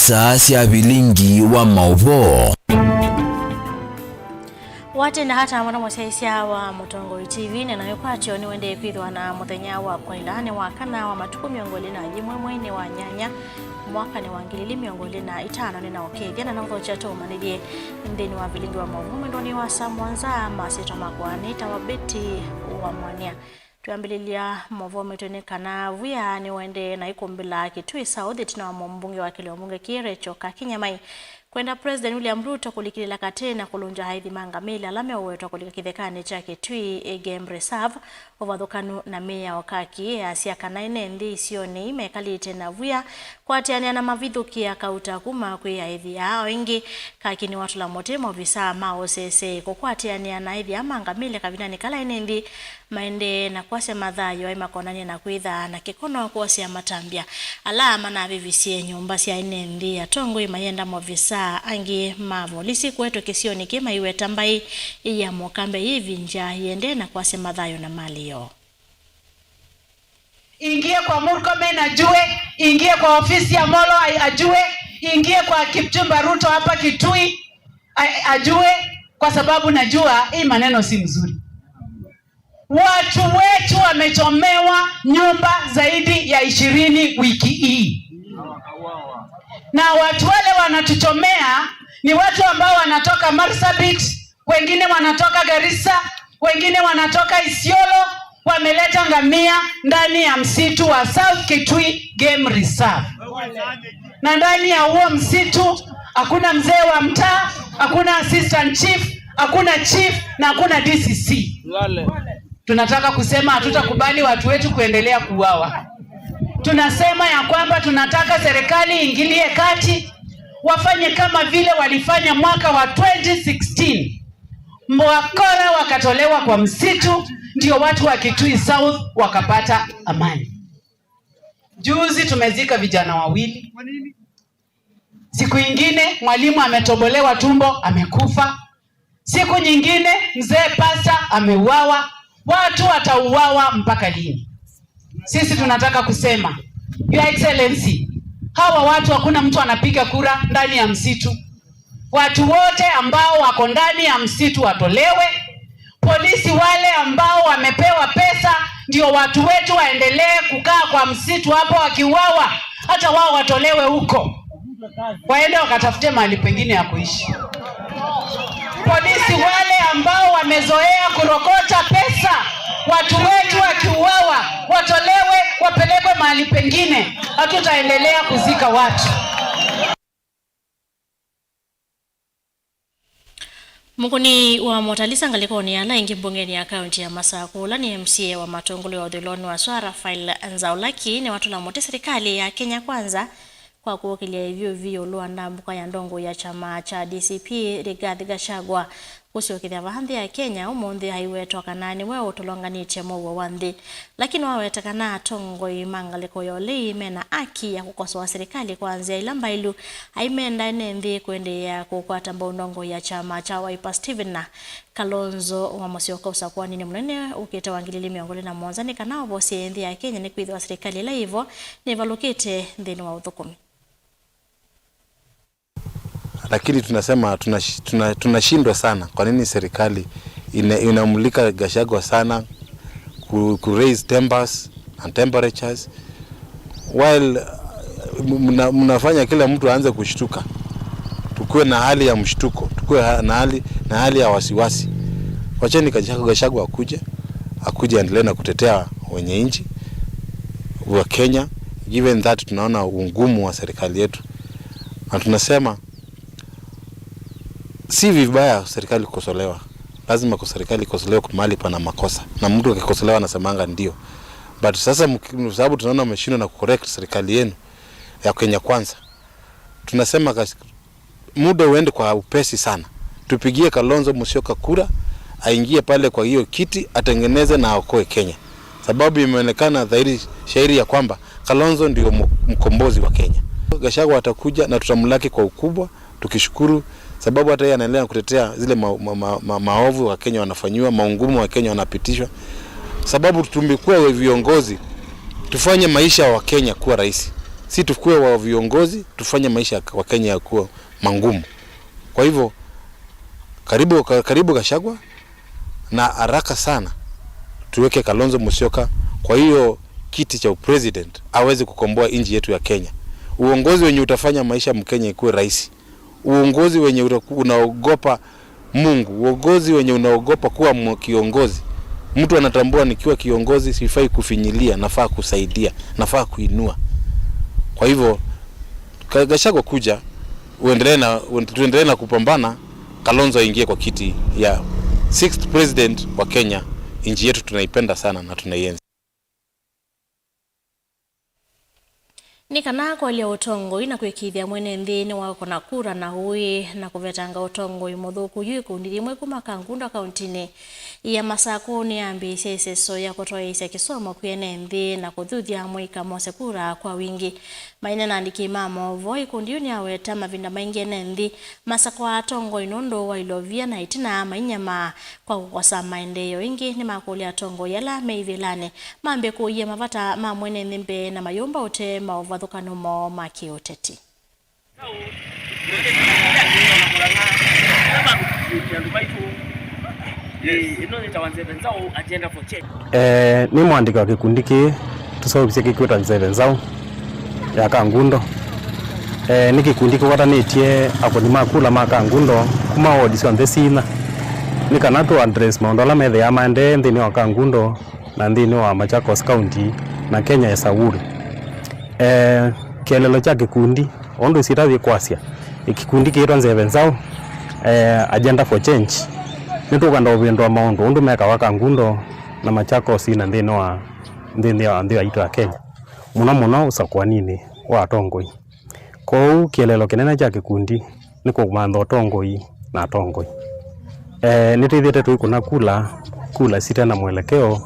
Sasa bilingi wa mauvo wate na hata mwana mwasaisia wa Mutongoi TV na nayokwatyo ni wende kwithwa na muthenya wa kwailane wa kana wa matuku miongoli na yimwe mwene wa nyanya mwaka ni wangilili miongoli na itano ni na okethia na nauthocha tumanidie ndeni wa bilingi wa mauvo mwendoni wa Samwanza masito makwani tawabeti wa mwania. Tuambililia mauvo metone kana vuya ni wende na ikumbila Kitui South tina wa mbunge wa kile mbunge Kirecho Kakinyamai kwenda President William Ruto kulikilila katena kulunja haithi mangamili alame uwetu kulikithekane cha Kitui Game Reserve ovadhukanu na meya wakaki asiaka na inendi isioni mekalite na vuya kwa tiania na mavidhuki ya kauta kuma kwe haithi yao ingi kakini watu la motemo visa mao sese kwa tiania na haithi ya mangamili kavinani kala inendi maende na kwase madhayo wa imakonani na kuidha na kikono kwase ya matambia alama na vivisie nyumba siya inendi ya tongo imayenda movisa angi mavo lisi kwetu kisioni kima iwe tambai iya mokambe hivi nja yende na kwase madhayo na mali yo. Ingie kwa Murkomen ajue, ingie kwa ofisi ya Molo ajue, ingie kwa Kipchumba Ruto hapa Kitui ajue, kwa sababu najua hii maneno si mzuri. Watu wetu wamechomewa nyumba zaidi ya 20 wiki hii. Na watu wale wanatuchomea ni watu ambao wanatoka Marsabit, wengine wanatoka Garissa, wengine wanatoka Isiolo, wameleta ngamia ndani ya msitu wa South Kitui Game Reserve. Na ndani ya huo msitu hakuna mzee wa mtaa, hakuna assistant chief, hakuna chief na hakuna DCC. Tunataka kusema hatutakubali watu wetu kuendelea kuuawa. Tunasema ya kwamba tunataka serikali ingilie kati, wafanye kama vile walifanya mwaka wa 2016. Mwakora wakatolewa kwa msitu, ndio watu wa Kitui South wakapata amani. Juzi tumezika vijana wawili. Siku nyingine mwalimu ametobolewa tumbo, amekufa. Siku nyingine mzee pasta ameuawa. Watu watauawa mpaka lini? Sisi tunataka kusema, Your Excellency, hawa watu hakuna mtu anapiga kura ndani ya msitu. Watu wote ambao wako ndani ya msitu watolewe. Polisi wale ambao wamepewa pesa ndio watu wetu waendelee kukaa kwa msitu hapo wakiuawa, hata wao watolewe huko, waende wakatafute mahali pengine ya kuishi. Polisi wale ambao wamezoea kurokota pesa, watu wetu wakiuawa watolewe, wapelekwe mahali pengine. Hatutaendelea kuzika watu. Mukuni wa motalisa ngaliko ni ala ingi mbungeni ya kaunti ya Masakula ni MCA wa Matongolo ya Odiloni wa Swara File Nzaulaki ni watu la mote serikali ya Kenya Kwanza kwa kuwakilia hivyo vio luanda mbuka ya ndongo ya chama cha DCP Rigathi Gachagua kusiokithia vahandhi ya Kenya umundi haiwetu kanani wewe utolonganiche mwa wandhi lakini wawetakana tongo imangaliko yole imena aki ya kukosoa serikali kuanzia ilamba ilu haimenda nendi kuendelea kukwata ndongo ya chama cha Wiper Steven na Kalonzo wa Musyoka usakwani ni mnene ukita wangilili miongole na mwanzani kanao bosi endi ya Kenya ni kuidwa serikali la hivyo ni valokite ndeni wa udhukumi. Lakini tunasema tunashindwa sana. Kwa nini serikali inamulika Gachagua sana ku raise tempers and temperatures while mnafanya kila mtu aanze kushtuka. Tukue na hali ya mshtuko, tukue na hali ya wasiwasi. Wacheni Gachagua akuje endelee na kutetea wenye nchi wa Kenya, given that tunaona ungumu wa serikali yetu. Na tunasema si vibaya serikali kukosolewa. Lazima kwa serikali ikosolewe kwa mahali pana makosa. Na mtu akikosolewa anasemanga ndio. But sasa sababu tunaona mmeshindwa na kucorrect serikali yenu ya Kenya Kwanza. Tunasema muda uende kwa upesi sana. Tupigie Kalonzo Musyoka kura, aingie pale kwa hiyo kiti, atengeneze na aokoe Kenya. Sababu imeonekana dhahiri shairi ya kwamba Kalonzo ndio mkombozi wa Kenya. Gachagua atakuja na tutamlaki kwa ukubwa, tukishukuru sababu hata yeye anaendelea kutetea zile maovu wa Kenya wanafanywa, maungumu wa Kenya wanapitishwa. Sababu tumekuwa viongozi tufanye maisha wa Kenya kuwa rahisi. si tukue wa viongozi, tufanye maisha wa Kenya yakuwa mangumu. Kwa hivyo karibu Gachagua, na haraka sana tuweke Kalonzo Musyoka kwa hiyo kiti cha president aweze kukomboa nchi yetu ya Kenya. Uongozi wenye utafanya maisha Mkenya ikuwe rahisi. Uongozi wenye unaogopa Mungu, uongozi wenye unaogopa kuwa kiongozi. Mtu anatambua nikiwa kiongozi sifai kufinyilia, nafaa kusaidia, nafaa kuinua. Kwa hivyo Gachagua kuja, tuendelee na kupambana, Kalonzo aingie kwa kiti ya 6th president wa Kenya. Nchi yetu tunaipenda sana na tunaienzi. Ni kana kwalia utongo ina kwikithia mwene nthini wa kona kura na hui na kuvetanga utongo imuthuku yu ikundi rimwe kuma Kangundo kauntini ya Masakuni ambisia iseso ya kutoa kisomo kwene nthi na kuthuthia mwika mose kura kwa wingi. Maina na andiki mama voi ikundi uni aweta mavinda maingi nthi masakwa atongo inondo wa ilovia na itina mainyama kwa kukosa maendeleo ingi ni makulia tongo yala meivilane mambe kuye mavata ma mwene nthimbe na mayomba ute mauvadhukano mo makioteti. Ni mwandika wa kikundi ki tusobise kikweta Nzevenzao ya Kangundo. Ni kikundi kiwatanitie akoni makula ma Kangundo kuma audition thesina. Ni kana tu address maondola methe ya mande nthini wa Kangundo na nthini wa Machakos County na Kenya ya Sauri. Kielelo cha kikundi ondo sitathi kwasia ikikundi kiitwa Nzevenzao agenda for change nitukanda ubindwa maundu undu meka wa Kangundo na Machakos na nthini wa itu ya Kenya muno usakwa nini wa tongoi. Kou kielelo kinene cha kikundi ni kumantha tongoi na tongoi. Nitithite tu kuna kula sita na mwelekeo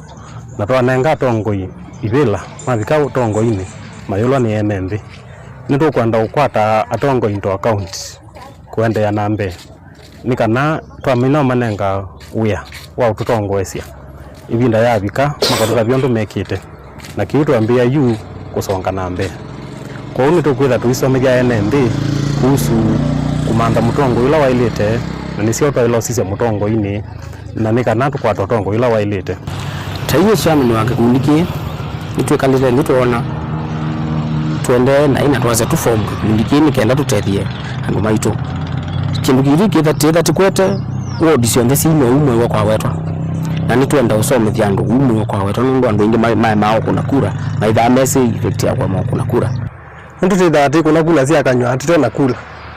na twanenga tongoi ibila mavika tongoi-ini mayolo ni enembi nitukwenda ukwata atongo into account kuendea nambe ni kana twamina manenga uya wa ututongoesia ibinda yabika makatara byondo mekite na kitu ambia yu kusonga nambe. Kwa hiyo nitukwitha tuisomeja enembi kuhusu kumanda mutongo ila wailite na nisio twailo sisi mutongo-ini na ni kana tukwata utongo ila wailite taiye chama ni wakikundiki nitwekalile nitwona tuende na ina twaze tu form kundikini kenda tutethie andu maitu kindu giri kitha tikwete audition thesi umwe wa kwa wetwa na nitwenda usomithia andu umwe kwa wetwa nundu andu ingi mao kuna kura na itha message effect ya kwa mao kuna kura ndu titha ati kuna kula cia kanywa atitona kula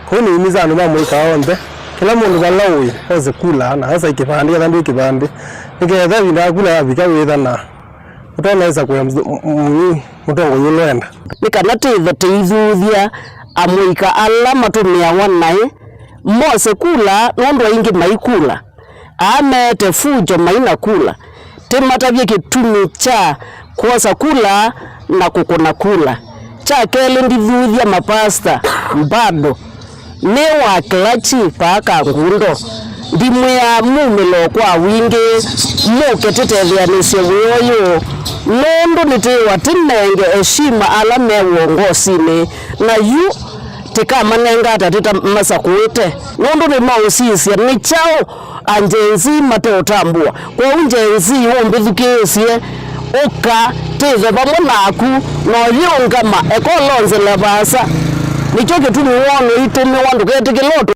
ko ni imiza andu mamwika onde kila mundu balawi oze kula na hasa ikipandi ya ndu ikipandi niketha binda kula yabika withana utonaweza kwa mutongo yulenda nikana teithuthia amwika ala matumia wanai mose kula nondo ingi maikula amete fujo maina kula timatavye kitumi cha kuosa kula na kukuna kula cha kele ndithuthia mapasta mbado ni wa klachi pa Kangundo ndimwe ya mumilo kwa wingi muketethethia woyo nondo nitiwa tinenge heshima ala me uongosini na yu tikamanenga tatita masakuite nondo ni mausisia ni chao anjenzi matotambua kwa unjenzi umbithukisie uka tithe pamwe naku noyungama ekolonze lebasa nicho kitumi wono itumi wandu ketikiloto.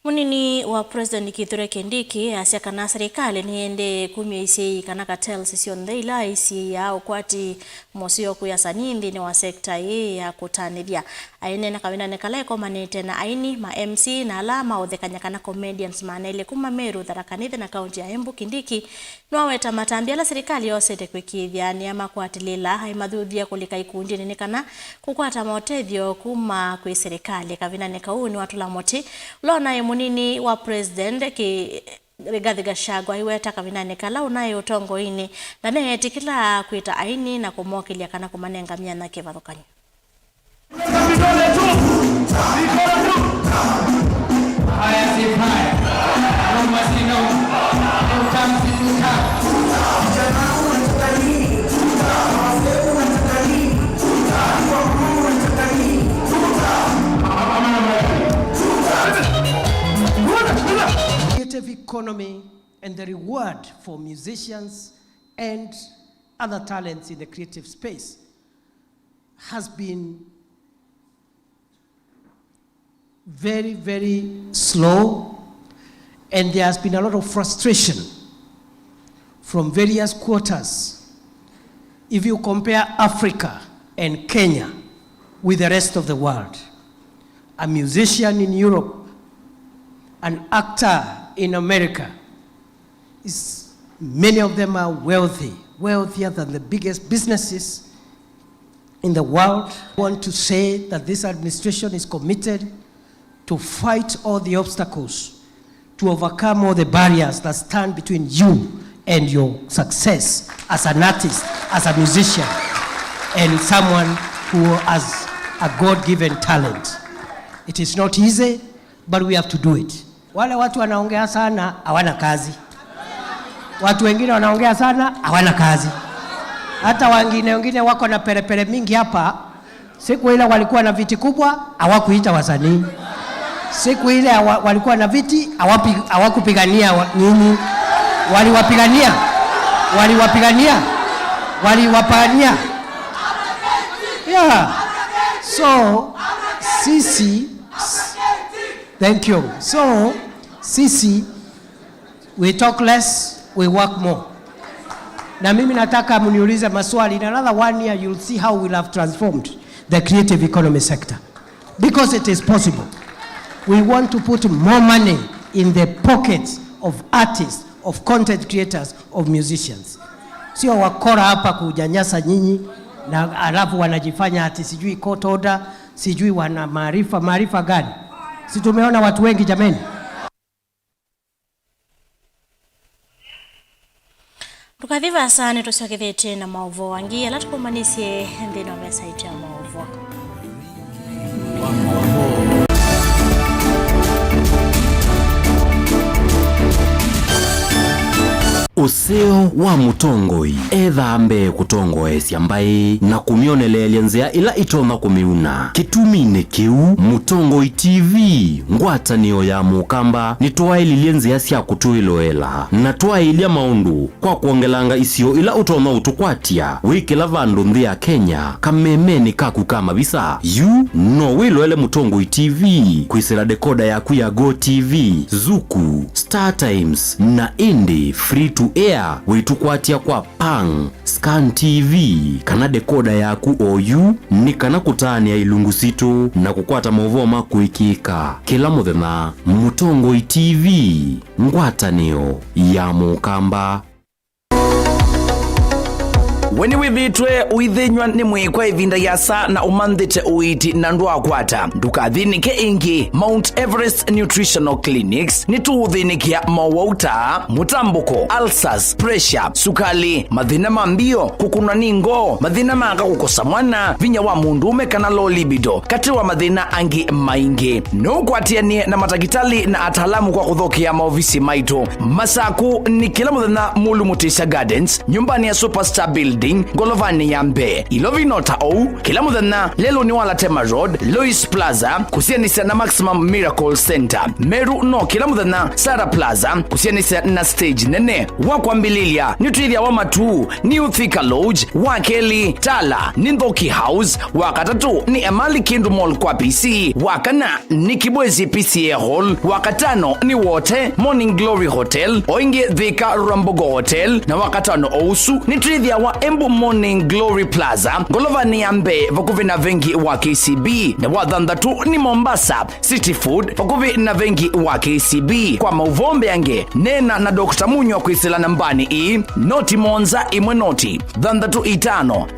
Munini wa President Kithure Kindiki asia kana serikali niende kumya isi kana cartel session ila isi ya ukwati mosio kuya sanindi ni wa sekta hii ya kutanithia aine na kawina nekaleko manete na aini ma MC na alama othekanya kana comedians manele kuma Meru Tharaka-Nithi na kaunti ya Embu. Kindiki nwaweta matambi ala serikali yose tekwikithia ni ama kwatilila haimathuthia kulika ikundi nini kana kukwata motethio kuma kwi serikali kavina nekauni watula moti lona munini wa President ki Rigathi Gachagua iweta kavinane kala unaye utongo-ini na neetikila kwita aini na kumokilia kana kumanenga myana kivathukanyo. creative economy and the reward for musicians and other talents in the creative space has been very, very slow, and there has been a lot of frustration from various quarters. If you compare Africa and Kenya with the rest of the world, a musician in Europe, an actor in America, many of them are wealthy, wealthier than the biggest businesses in the world. I want to say that this administration is committed to fight all the obstacles, to overcome all the barriers that stand between you and your success as an artist, as a musician, and someone who has a God-given talent. It is not easy, but we have to do it. Wale watu wanaongea sana hawana kazi. Watu wengine wanaongea sana hawana kazi. Hata wengine wako na perepere mingi hapa. Siku ile walikuwa na viti kubwa, hawakuita wasanii. Siku ile walikuwa na viti, hawakupigania nyinyi. Waliwapigania. Yeah. So, sisi, thank you. So, sisi, we talk less, we work more. Na mimi nataka mniulize maswali. In another 1 year, you'll see how we'll have transformed the creative economy sector. Because it is possible. We want to put more money in the pockets of artists, of content creators, of musicians. Sio wakora hapa kujanyasa nyinyi na alafu wanajifanya ati sijui court order, sijui wana maarifa gani. Si tumeona watu wengi jameni. Tukathiva sana tusakithete na maovo wangi ala tukumanisye ndino website ya maovo. Useo wa mutongoi ethambe kutongoesya mbai na kumionelelya nzia ila itona kumiuna kitumine kiu Mutongoi TV ngwatanio ya mukamba nitwaililie nzia sya kutuiloela na twailia maundu kwa kuongelanga isio ila utona utukwatia wikila vandu nthi ya Kenya kamemeni kaku kama bisa yu no wiloele Mutongoi TV kwisira dekoda yaku ya Go TV, Zuku, Star Times na Indie Free to Air witukwatia kwa Pang, Scan TV kana dekoda yaku OU ni kana kutania ilungu situ na kukwata mauvoo makuikika kila muthenya. Mutongoi TV ngwatanio ya mukamba. Weni wibitwe uithinywa ni mwikwa ivinda yasa na umanthite uiti na ndwa kwata ndukathinike ingi. Mount Everest Nutritional Clinics ni tuuthinikia mawauta, mutambuko, ulcers, pressure, sukali, mathina mambio, kukuna ningo, mathina manga kukosa mwana, vinya wa mundume kana low libido, kati wa mathina angi maingi. Nukwatianie na matakitali na atalamu kwa kuthokia maofisi maitu. Masaku ni kila muthenya Mulu Mutisha Gardens, nyumbani ya Superstar Building, Golovani ya Mbe. Ilovinota ou kila muthenya lelo ni wala Tema Road, Lois Plaza kusianisa na Maximum Miracle Center. Meru no kila muthenya Sara Plaza kusianisa na stage nene. Wakwambililia nitwithia wa matu ni Uthika Lodge, Wakeli Tala ni Nthoki House, wakatatu ni Emali Kindu Mall kwa PC, wakana ni Kibwezi PCA Hall, wakatano ni Wote Morning Glory Hotel, oinge Thika Rambogo Hotel, na wakatano ousu ni twithia wa Embu Morning Glory Plaza, Golovani ya Mbe vakuvi na vengi wa KCB, na wathanthatu ni Mombasa City Food vakuvi na vengi wa KCB. Kwa mauvombe yange nena na Dr. Munyo kwisila nambani i noti monza imwe noti thanthatu itano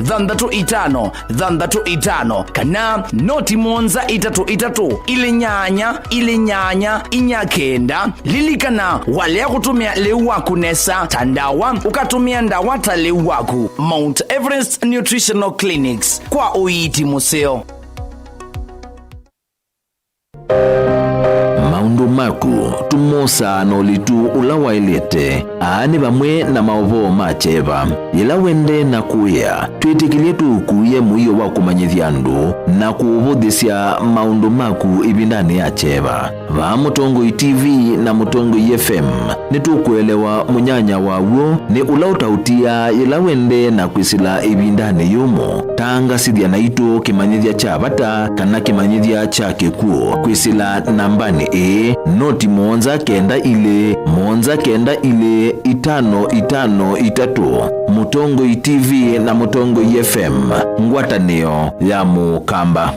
kana noti monza itatu ili nyanya inyakenda lilikana wale kutumia leu waku nesa tandawa ukatumia ndawa ta leu waku. Mount Everest Nutritional Clinics kwa uiti museo. Maundu maku maku tumosa na ulitu ula wailete aani bamwe na maovo macheva ila wende na kuya twitikilie tukuye muiyo wa kumanyithia andu na kuuvuthisya maundu maku ibindani ya cheva va Mutongoi TV na Mutongoi FM nitukuelewa munyanya wawo ni ula utautia ila wende na kwisila ibindani yumo tangasithia na itu kimanyithia cha bata kana kimanyithia cha kikuo kwisila nambani noti monza kenda ile 553 Mutongoi TV na Mutongoi FM ngwatanio ya Mukamba.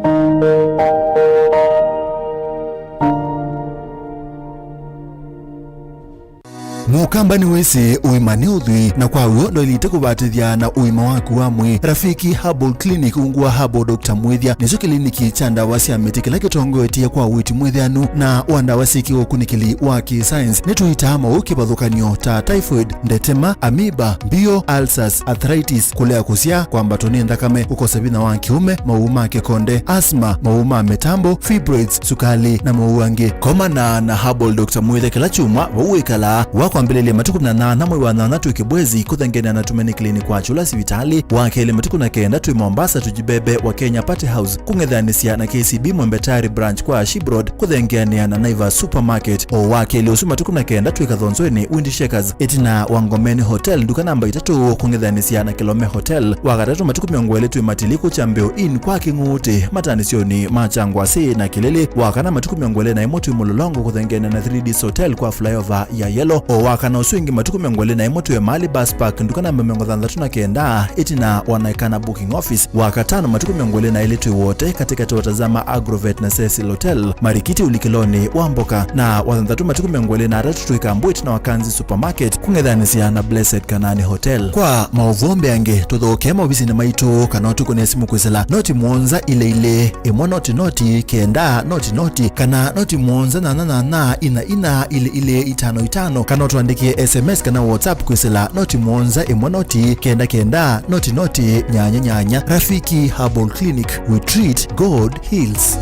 Mukamba ni wese uimani uthui na kwa uyo ndo ilite kubatithia na uima waku wa mwi Rafiki Herbal Clinic ungua Herbal Dr. Mwithia nizo kliniki cha ndawa cia miti kila kitongoetie kwa witi mwithianu na wandawa cikiwa kunikili wa ki-science nituitama ukibadhukanio ta typhoid, ndetema, amiba, bio, ulcers, arthritis, kulea kusia kwa mbatoni ndakame, ukosa bina wa kiume, mauma kekonde, asma, mauma metambo, fibroids, sukali na mauange. Komana na Herbal Dr. Mwithia kila chuma wauikala wako ambelele matuku na mwe wana tu kibwezi kuthengene na tumeni clinic kwa chula sivitali wakele matuku na kenda tu Mombasa tujibebe wa Kenya Party House kungedhanisia na KCB Mwembetari branch kwa Shibroad kuthengene na Naivas Supermarket o wakele usuma tuku na kenda tu ikathonzweni Windy Shakers etina Wangomeni Hotel duka namba 3 kungedhanisia na Kilome Hotel wakatatu matuku miongwele tu matiliku chambeo in kwa Kinguti matanisioni machangwa si na Kilele wakana matuku miongwele na Imotu Mulolongo kuthengene na 3D Hotel kwa flyover ya Yellow wakana uswingi matuku miongwele na Imotu ya Mali Bus Park ndukana miongo thandatu na kenda itina wanaikana booking office wakatano matuku miongwele na ilitu wote katika tuwatazama Agrovet na Cecil Hotel Marikiti Ulikiloni Wamboka na wathandatu matuku miongwele na Ratu Tuikambuit na Wakanzi Supermarket kungedhanisia na Blessed Kanani Hotel kwa mauvombe ange tuthokema obisi na maitu kanotu kune simu kwisela noti mwonza ile imo noti kenda noti kana noti mwonza na ina ile 55 kana tuandikie SMS kana WhatsApp kwisela noti mwonza imo noti kenda noti nyanya. Rafiki Herbal Clinic, we treat, God heals.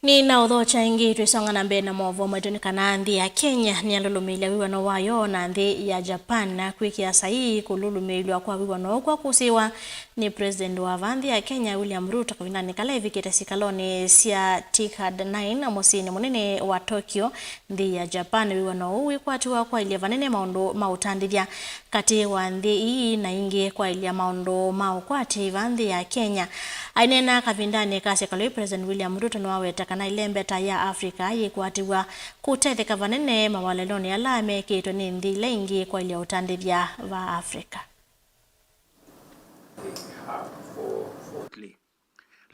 Ni na udho chaingi tuisonga na mbena mwovo mweduni kana nthi ya Kenya ni alulumilia wiwano wayo na nthi ya Japan na kwiki ya sahi kululumilia kwa wiwano kwa kusiwa ni President wa vanthi ya Kenya William Ruto kawinani kala hivikete sikaloni siya TICAD 9 mosini munene wa Tokyo nthi ya Japan wiwano uwi kwa tuwa kwa ilia vanene maundu mautandithia kati wa nthi hii na ingi kwa ilia maundu maukwati vanthi ya Kenya ainena kavindani kasi kaloi President William Ruto nwaweta kana ilembeta ya Afrika yikwatiwa kutetheka vanene mawaleloni alame kito ni nthi lengi kwa ilia utandithia va Afrika.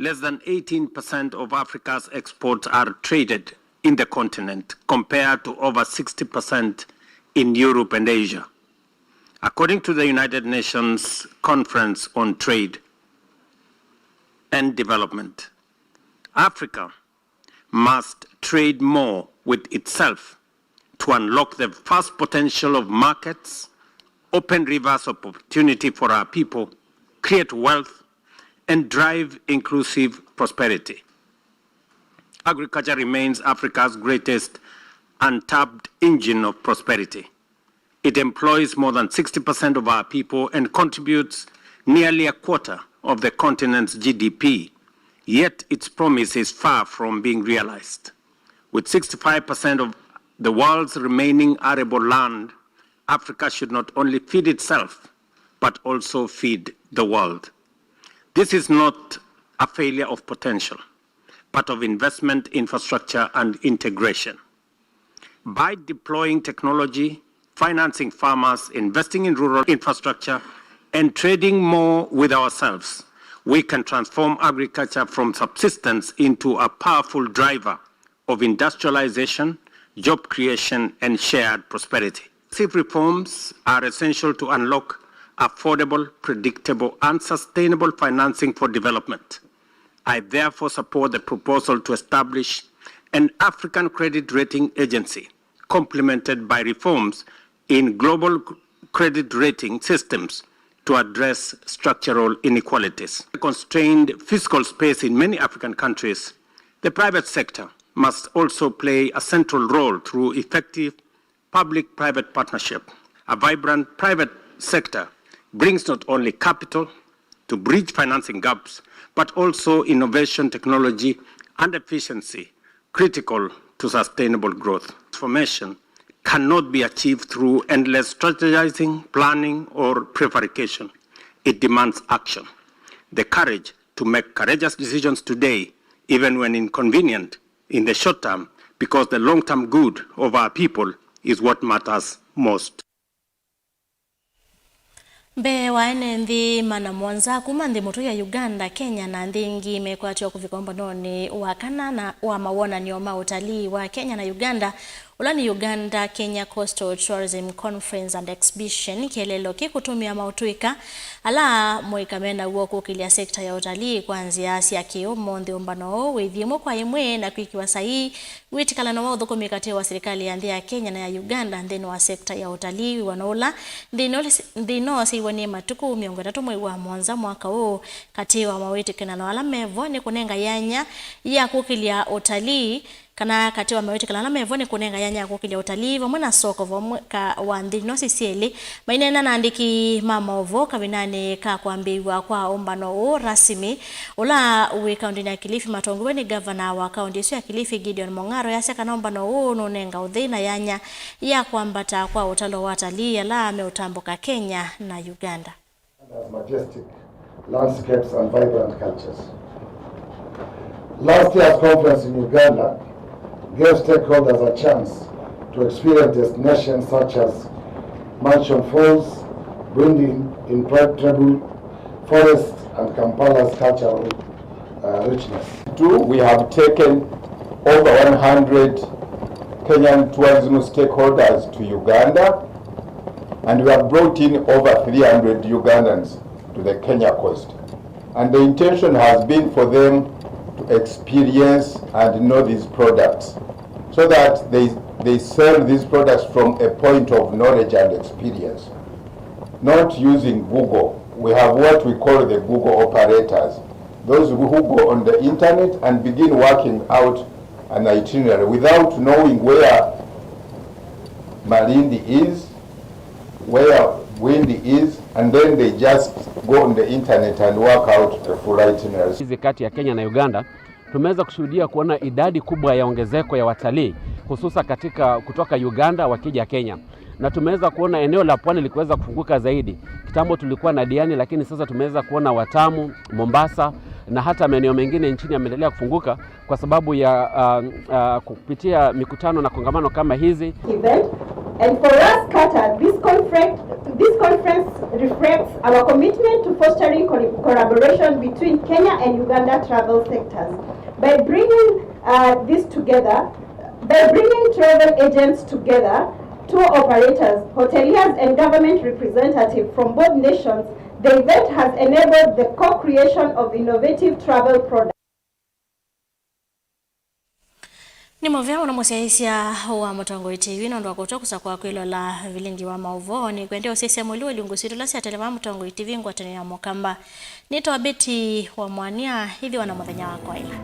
Less than 18% of Africa's exports are traded in the continent, compared to over 60% in Europe and Asia. According to the United Nations Conference on Trade and Development, Africa must trade more with itself to unlock the vast potential of markets, open rivers of opportunity for our people, create wealth, and drive inclusive prosperity. Agriculture remains Africa's greatest untapped engine of prosperity. It employs more than 60% of our people and contributes nearly a quarter of the continent's GDP, yet its promise is far from being realized. With 65% of the world's remaining arable land, Africa should not only feed itself, but also feed the world. This is not a failure of potential, but of investment, infrastructure, and integration. By deploying technology, financing farmers, investing in rural infrastructure, and trading more with ourselves, we can transform agriculture from subsistence into a powerful driver of industrialization, job creation, and shared prosperity. These reforms are essential to unlock affordable, predictable, and sustainable financing for development. I therefore support the proposal to establish an African credit rating agency, complemented by reforms in global credit rating systems to address structural inequalities. Constrained fiscal space in many African countries, the private sector must also play a central role through effective public-private partnership. A vibrant private sector brings not only capital to bridge financing gaps, but also innovation, technology, and efficiency critical to sustainable growth. Transformation cannot be achieved through endless strategizing, planning, or prevarication. It demands action, the courage to make courageous decisions today, even when inconvenient in the short term, because the long-term good of our people is what matters most. Mbe waene nthi mana mwanza kuma nthi mutu ya Uganda, Kenya na nthi ingi imekwatiwa kufika mbononi wakana na wa mawonanio ma utalii wa Kenya na Uganda. Ulani Uganda Kenya Coastal Tourism Conference and Exhibition kielelo kikutumia mautuika ala moikamena uo kukilia sekta ya utalii kuanzia Asia kiumo nthi umbano withimo kwa imwe na kuikiwa sahi witikala na waudhuko mikate wa serikali ya nthi ya Kenya na ya Uganda nthino wa sekta ya utalii wanaula nthino siwani matuku miongo tatu mwezi wa mwanza mwaka huu kati wa mawitikana na wala mevo ni kunenga yanya ya kukilia utalii kana kati wa mawitikana na mevo ni kunenga yanya ya kukilia utalii vamwe na soko vamwe ka wa nthino sisieli mainena na andiki mamovo kavinani ka kuambiwa kwa umbano rasmi ula uwe kaunti ya Kilifi matongo ni governor wa kaunti ya Kilifi Gideon Mongaro yaseka na umbano nunenga udhina yanya ya kuambata kwa utalo wa watalii ala ameutambuka Kenya na Uganda. Majestic landscapes and vibrant cultures. Last year's conference in Uganda gave stakeholders a chance to experience destinations such as Mansion Falls, Bwindi, Impenetrable Forest, and Kampala's cultural richness. We have taken over 100 Kenyan tourism stakeholders to Uganda, and we have brought in over 300 Ugandans to the Kenya coast. And the intention has been for them to experience and know these products, so that they sell these products from a point of knowledge and experience, not using Google. We have what we call the Google operators, those who go on the internet and begin working out an itinerary without knowing where Malindi is, where Bwindi is, and then they just go on the internet and work out a full itinerary. Hizi kati ya Kenya na Uganda tumeweza kushuhudia kuona idadi kubwa ya ongezeko ya watalii hususa katika kutoka Uganda wakija Kenya, na tumeweza kuona eneo la pwani likiweza kufunguka zaidi. Kitambo tulikuwa na Diani, lakini sasa tumeweza kuona Watamu, Mombasa na hata maeneo mengine nchini yameendelea kufunguka kwa sababu ya kupitia mikutano na kongamano kama hizi. And for us, Qatar, this conference reflects our commitment to fostering collaboration between Kenya and Uganda travel sectors. By bringing travel agents together, tour operators, hoteliers, and government representatives from both nations, the event has enabled the co-creation of innovative travel products. Ni mwavyao na mwasiaisia wa Mutongo TV na ndo kutokusa kwa kwilo la vilingi wa mauvo ni kuendea usisi ya mwiliwa liungusitu lasi ya telema Mutongo TV ngwatani ya Mokamba. Nito Beti wa Mwania hivi wana mwathenya wa kwa ila.